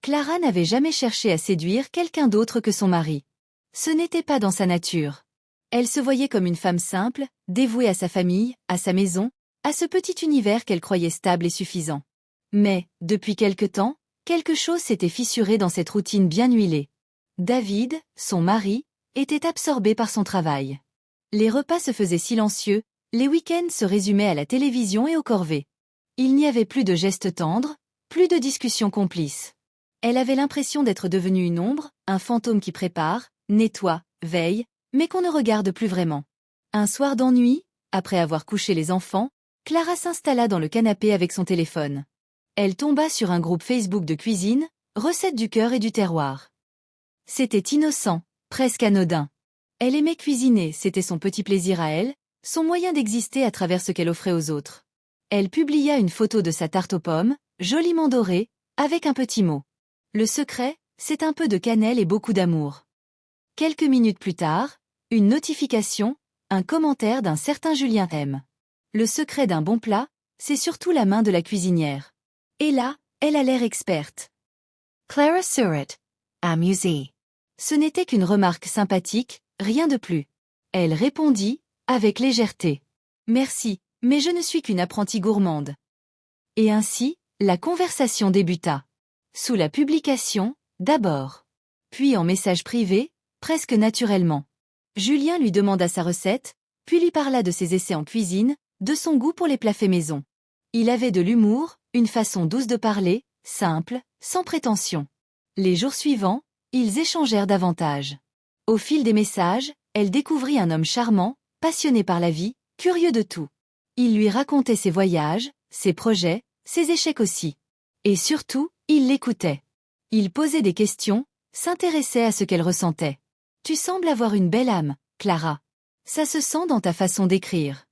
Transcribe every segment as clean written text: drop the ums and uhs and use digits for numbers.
Clara n'avait jamais cherché à séduire quelqu'un d'autre que son mari. Ce n'était pas dans sa nature. Elle se voyait comme une femme simple, dévouée à sa famille, à sa maison, à ce petit univers qu'elle croyait stable et suffisant. Mais, depuis quelque temps, quelque chose s'était fissuré dans cette routine bien huilée. David, son mari, était absorbé par son travail. Les repas se faisaient silencieux, les week-ends se résumaient à la télévision et aux corvées. Il n'y avait plus de gestes tendres, plus de discussions complices. Elle avait l'impression d'être devenue une ombre, un fantôme qui prépare, nettoie, veille, mais qu'on ne regarde plus vraiment. Un soir d'ennui, après avoir couché les enfants, Clara s'installa dans le canapé avec son téléphone. Elle tomba sur un groupe Facebook de cuisine, recettes du cœur et du terroir. C'était innocent, presque anodin. Elle aimait cuisiner, c'était son petit plaisir à elle, son moyen d'exister à travers ce qu'elle offrait aux autres. Elle publia une photo de sa tarte aux pommes, joliment dorée, avec un petit mot. Le secret, c'est un peu de cannelle et beaucoup d'amour. Quelques minutes plus tard, une notification, un commentaire d'un certain Julien M. Le secret d'un bon plat, c'est surtout la main de la cuisinière. Et là, elle a l'air experte. Clara Surratt, amusée. Ce n'était qu'une remarque sympathique, rien de plus. Elle répondit, avec légèreté. Merci, mais je ne suis qu'une apprentie gourmande. Et ainsi, la conversation débuta. Sous la publication, d'abord. Puis en message privé, presque naturellement. Julien lui demanda sa recette, puis lui parla de ses essais en cuisine, de son goût pour les plats faits maison. Il avait de l'humour, une façon douce de parler, simple, sans prétention. Les jours suivants, ils échangèrent davantage. Au fil des messages, elle découvrit un homme charmant, passionné par la vie, curieux de tout. Il lui racontait ses voyages, ses projets, ses échecs aussi. Et surtout, il l'écoutait. Il posait des questions, s'intéressait à ce qu'elle ressentait. « Tu sembles avoir une belle âme, Clara. Ça se sent dans ta façon d'écrire. »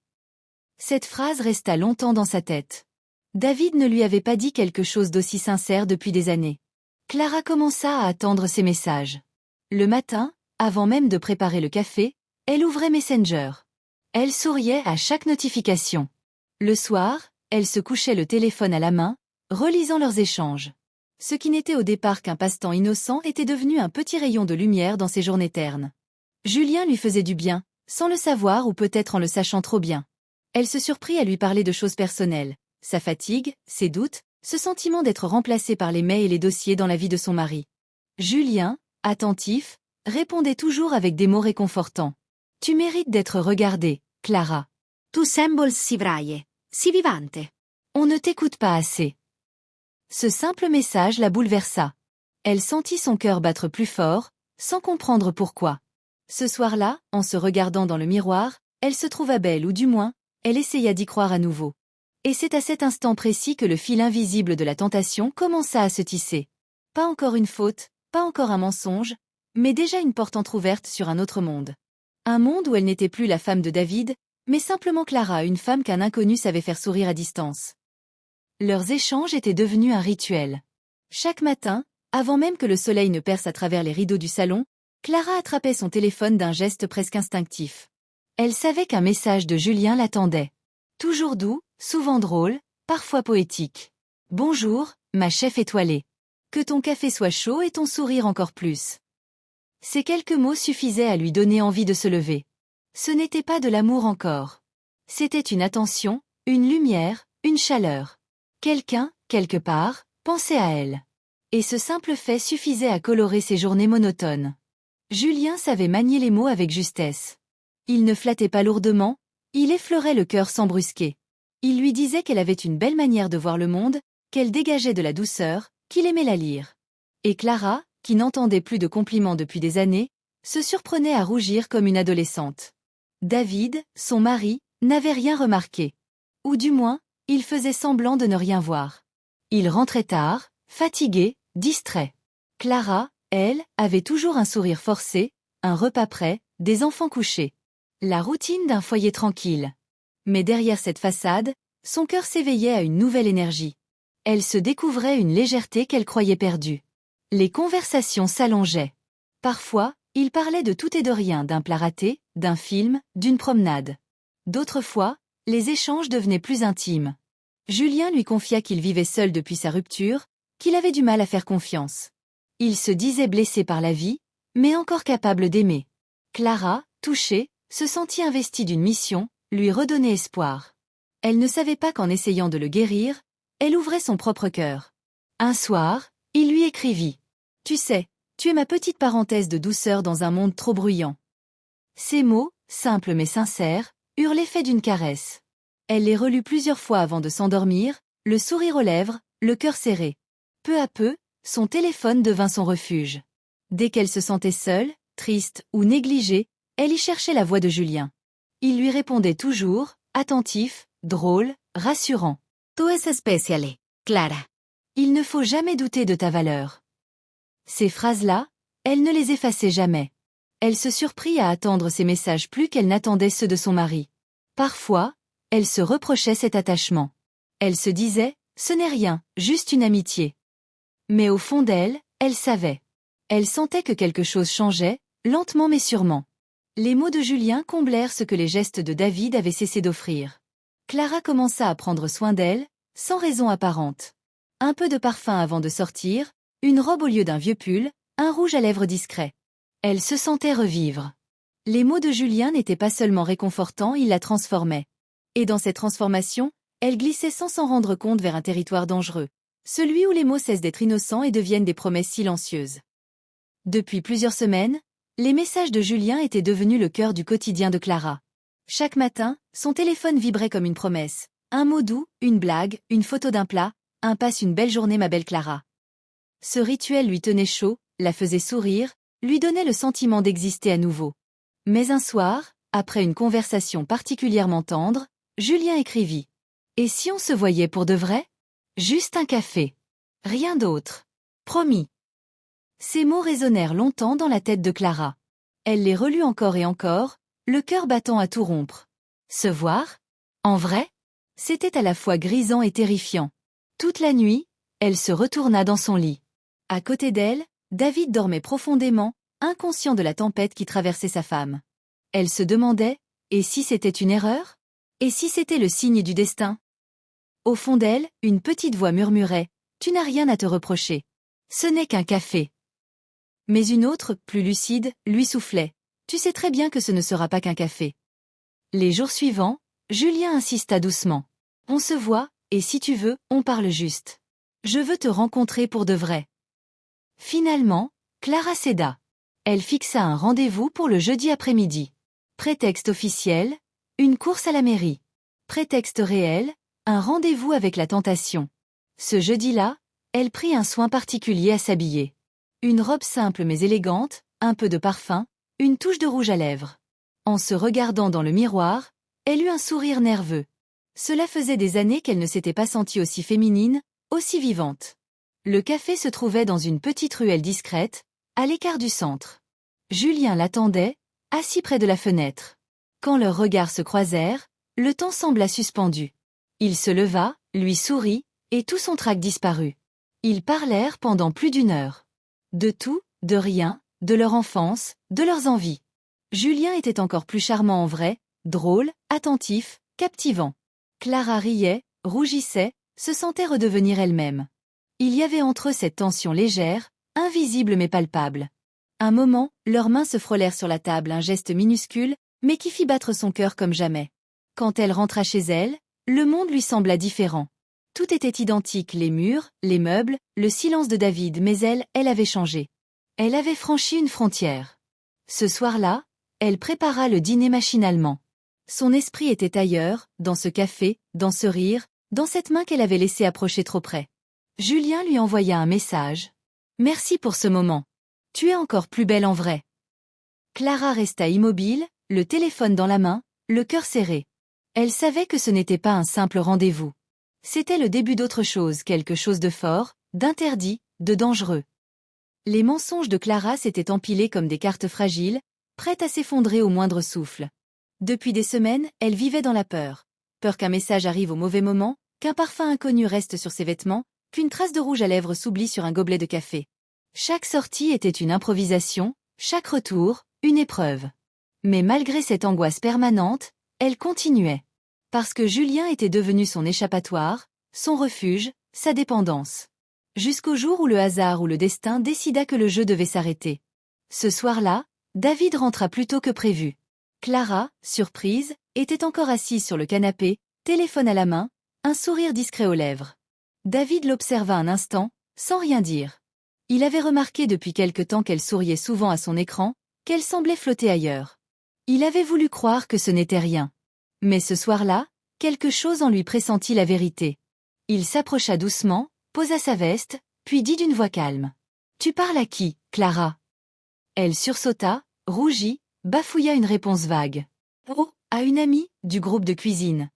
Cette phrase resta longtemps dans sa tête. David ne lui avait pas dit quelque chose d'aussi sincère depuis des années. Clara commença à attendre ses messages. Le matin, avant même de préparer le café, elle ouvrait Messenger. Elle souriait à chaque notification. Le soir, elle se couchait le téléphone à la main, relisant leurs échanges. Ce qui n'était au départ qu'un passe-temps innocent était devenu un petit rayon de lumière dans ses journées ternes. Julien lui faisait du bien, sans le savoir ou peut-être en le sachant trop bien. Elle se surprit à lui parler de choses personnelles, sa fatigue, ses doutes, ce sentiment d'être remplacée par les mails et les dossiers dans la vie de son mari. Julien, attentif, répondait toujours avec des mots réconfortants. « Tu mérites d'être regardée, Clara. Tu sembri si vraie, si vivante. On ne t'écoute pas assez. » Ce simple message la bouleversa. Elle sentit son cœur battre plus fort, sans comprendre pourquoi. Ce soir-là, en se regardant dans le miroir, elle se trouva belle ou du moins, elle essaya d'y croire à nouveau. Et c'est à cet instant précis que le fil invisible de la tentation commença à se tisser. Pas encore une faute, pas encore un mensonge, mais déjà une porte entr'ouverte sur un autre monde. Un monde où elle n'était plus la femme de David, mais simplement Clara, une femme qu'un inconnu savait faire sourire à distance. Leurs échanges étaient devenus un rituel. Chaque matin, avant même que le soleil ne perce à travers les rideaux du salon, Clara attrapait son téléphone d'un geste presque instinctif. Elle savait qu'un message de Julien l'attendait. Toujours doux, souvent drôle, parfois poétique. « Bonjour, ma chef étoilée. Que ton café soit chaud et ton sourire encore plus. » Ces quelques mots suffisaient à lui donner envie de se lever. Ce n'était pas de l'amour encore. C'était une attention, une lumière, une chaleur. Quelqu'un, quelque part, pensait à elle. Et ce simple fait suffisait à colorer ses journées monotones. Julien savait manier les mots avec justesse. Il ne flattait pas lourdement, il effleurait le cœur sans brusquer. Il lui disait qu'elle avait une belle manière de voir le monde, qu'elle dégageait de la douceur, qu'il aimait la lire. Et Clara, qui n'entendait plus de compliments depuis des années, se surprenait à rougir comme une adolescente. David, son mari, n'avait rien remarqué. Ou du moins, il faisait semblant de ne rien voir. Il rentrait tard, fatigué, distrait. Clara, elle, avait toujours un sourire forcé, un repas prêt, des enfants couchés. La routine d'un foyer tranquille. Mais derrière cette façade, son cœur s'éveillait à une nouvelle énergie. Elle se découvrait une légèreté qu'elle croyait perdue. Les conversations s'allongeaient. Parfois, ils parlaient de tout et de rien, d'un plat raté, d'un film, d'une promenade. D'autres fois, les échanges devenaient plus intimes. Julien lui confia qu'il vivait seul depuis sa rupture, qu'il avait du mal à faire confiance. Il se disait blessé par la vie, mais encore capable d'aimer. Clara, touchée, se sentit investie d'une mission, lui redonner espoir. Elle ne savait pas qu'en essayant de le guérir, elle ouvrait son propre cœur. Un soir, il lui écrivit. « Tu sais, tu es ma petite parenthèse de douceur dans un monde trop bruyant. » Ces mots, simples mais sincères, eurent l'effet d'une caresse. Elle les relut plusieurs fois avant de s'endormir, le sourire aux lèvres, le cœur serré. Peu à peu, son téléphone devint son refuge. Dès qu'elle se sentait seule, triste ou négligée, elle y cherchait la voix de Julien. Il lui répondait toujours, attentif, drôle, rassurant. « Tu es especial, Clara. Il ne faut jamais douter de ta valeur. » Ces phrases-là, elle ne les effaçait jamais. Elle se surprit à attendre ces messages plus qu'elle n'attendait ceux de son mari. Parfois, elle se reprochait cet attachement. Elle se disait, ce n'est rien, juste une amitié. Mais au fond d'elle, elle savait. Elle sentait que quelque chose changeait, lentement mais sûrement. Les mots de Julien comblèrent ce que les gestes de David avaient cessé d'offrir. Clara commença à prendre soin d'elle, sans raison apparente. Un peu de parfum avant de sortir, une robe au lieu d'un vieux pull, un rouge à lèvres discret. Elle se sentait revivre. Les mots de Julien n'étaient pas seulement réconfortants, ils la transformaient. Et dans cette transformation, elle glissait sans s'en rendre compte vers un territoire dangereux. Celui où les mots cessent d'être innocents et deviennent des promesses silencieuses. Depuis plusieurs semaines, les messages de Julien étaient devenus le cœur du quotidien de Clara. Chaque matin, son téléphone vibrait comme une promesse. Un mot doux, une blague, une photo d'un plat, un passe une belle journée ma belle Clara. Ce rituel lui tenait chaud, la faisait sourire, lui donnait le sentiment d'exister à nouveau. Mais un soir, après une conversation particulièrement tendre, Julien écrivit. « Et si on se voyait pour de vrai ? Juste un café. Rien d'autre. Promis. » Ces mots résonnèrent longtemps dans la tête de Clara. Elle les relut encore et encore, le cœur battant à tout rompre. Se voir ? En vrai ? C'était à la fois grisant et terrifiant. Toute la nuit, elle se retourna dans son lit. À côté d'elle, David dormait profondément, inconscient de la tempête qui traversait sa femme. Elle se demandait, et si c'était une erreur ? Et si c'était le signe du destin ? Au fond d'elle, une petite voix murmurait, « Tu n'as rien à te reprocher. Ce n'est qu'un café. » Mais une autre, plus lucide, lui soufflait, « Tu sais très bien que ce ne sera pas qu'un café. » Les jours suivants, Julien insista doucement. « On se voit, et si tu veux, on parle juste. Je veux te rencontrer pour de vrai. » Finalement, Clara céda. Elle fixa un rendez-vous pour le jeudi après-midi. Prétexte officiel, une course à la mairie. Prétexte réel, un rendez-vous avec la tentation. Ce jeudi-là, elle prit un soin particulier à s'habiller. Une robe simple mais élégante, un peu de parfum, une touche de rouge à lèvres. En se regardant dans le miroir, elle eut un sourire nerveux. Cela faisait des années qu'elle ne s'était pas sentie aussi féminine, aussi vivante. Le café se trouvait dans une petite ruelle discrète, à l'écart du centre. Julien l'attendait, assis près de la fenêtre. Quand leurs regards se croisèrent, le temps sembla suspendu. Il se leva, lui sourit, et tout son trac disparut. Ils parlèrent pendant plus d'une heure. De tout, de rien, de leur enfance, de leurs envies. Julien était encore plus charmant en vrai, drôle, attentif, captivant. Clara riait, rougissait, se sentait redevenir elle-même. Il y avait entre eux cette tension légère, invisible mais palpable. Un moment, leurs mains se frôlèrent sur la table, un geste minuscule, mais qui fit battre son cœur comme jamais. Quand elle rentra chez elle, le monde lui sembla différent. Tout était identique, les murs, les meubles, le silence de David, mais elle avait changé. Elle avait franchi une frontière. Ce soir-là, elle prépara le dîner machinalement. Son esprit était ailleurs, dans ce café, dans ce rire, dans cette main qu'elle avait laissée approcher trop près. Julien lui envoya un message. « Merci pour ce moment. Tu es encore plus belle en vrai. » Clara resta immobile, le téléphone dans la main, le cœur serré. Elle savait que ce n'était pas un simple rendez-vous. C'était le début d'autre chose, quelque chose de fort, d'interdit, de dangereux. Les mensonges de Clara s'étaient empilés comme des cartes fragiles, prêtes à s'effondrer au moindre souffle. Depuis des semaines, elle vivait dans la peur. Peur qu'un message arrive au mauvais moment, qu'un parfum inconnu reste sur ses vêtements, qu'une trace de rouge à lèvres s'oublie sur un gobelet de café. Chaque sortie était une improvisation, chaque retour, une épreuve. Mais malgré cette angoisse permanente, elle continuait. Parce que Julien était devenu son échappatoire, son refuge, sa dépendance. Jusqu'au jour où le hasard ou le destin décida que le jeu devait s'arrêter. Ce soir-là, David rentra plus tôt que prévu. Clara, surprise, était encore assise sur le canapé, téléphone à la main, un sourire discret aux lèvres. David l'observa un instant, sans rien dire. Il avait remarqué depuis quelque temps qu'elle souriait souvent à son écran, qu'elle semblait flotter ailleurs. Il avait voulu croire que ce n'était rien. Mais ce soir-là, quelque chose en lui pressentit la vérité. Il s'approcha doucement, posa sa veste, puis dit d'une voix calme. « Tu parles à qui, Clara ?» Elle sursauta, rougit, bafouilla une réponse vague. « Oh, à une amie, du groupe de cuisine. »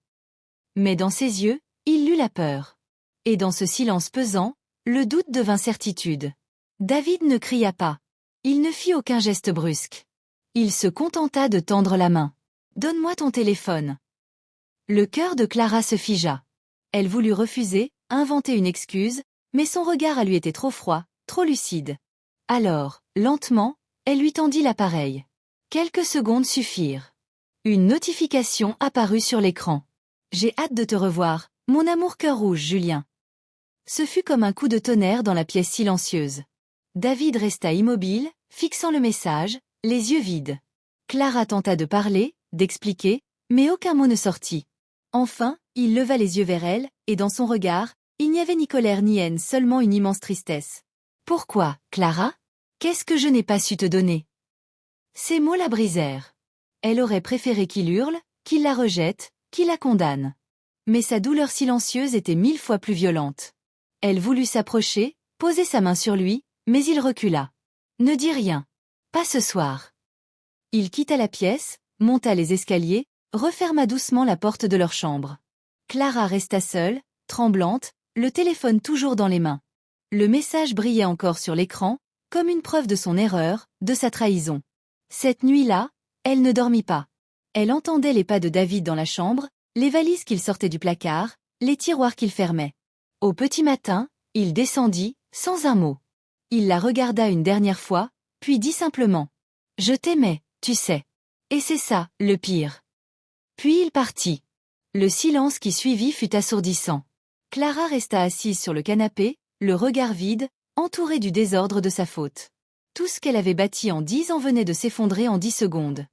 Mais dans ses yeux, il lut la peur. Et dans ce silence pesant, le doute devint certitude. David ne cria pas. Il ne fit aucun geste brusque. Il se contenta de tendre la main. « Donne-moi ton téléphone. » Le cœur de Clara se figea. Elle voulut refuser, inventer une excuse, mais son regard à lui était trop froid, trop lucide. Alors, lentement, elle lui tendit l'appareil. Quelques secondes suffirent. Une notification apparut sur l'écran. « J'ai hâte de te revoir, mon amour cœur rouge Julien. » Ce fut comme un coup de tonnerre dans la pièce silencieuse. David resta immobile, fixant le message, les yeux vides. Clara tenta de parler, d'expliquer, mais aucun mot ne sortit. Enfin, il leva les yeux vers elle, et dans son regard, il n'y avait ni colère ni haine, seulement une immense tristesse. « Pourquoi, Clara ? Qu'est-ce que je n'ai pas su te donner ?» Ces mots la brisèrent. Elle aurait préféré qu'il hurle, qu'il la rejette, qu'il la condamne. Mais sa douleur silencieuse était 1000 fois plus violente. Elle voulut s'approcher, poser sa main sur lui, mais il recula. « Ne dis rien. Pas ce soir. » Il quitta la pièce, monta les escaliers, referma doucement la porte de leur chambre. Clara resta seule, tremblante, le téléphone toujours dans les mains. Le message brillait encore sur l'écran, comme une preuve de son erreur, de sa trahison. Cette nuit-là, elle ne dormit pas. Elle entendait les pas de David dans la chambre, les valises qu'il sortait du placard, les tiroirs qu'il fermait. Au petit matin, il descendit, sans un mot. Il la regarda une dernière fois, puis dit simplement « Je t'aimais, tu sais. Et c'est ça, le pire. » Puis il partit. Le silence qui suivit fut assourdissant. Clara resta assise sur le canapé, le regard vide, entourée du désordre de sa faute. Tout ce qu'elle avait bâti en 10 ans venait de s'effondrer en 10 secondes.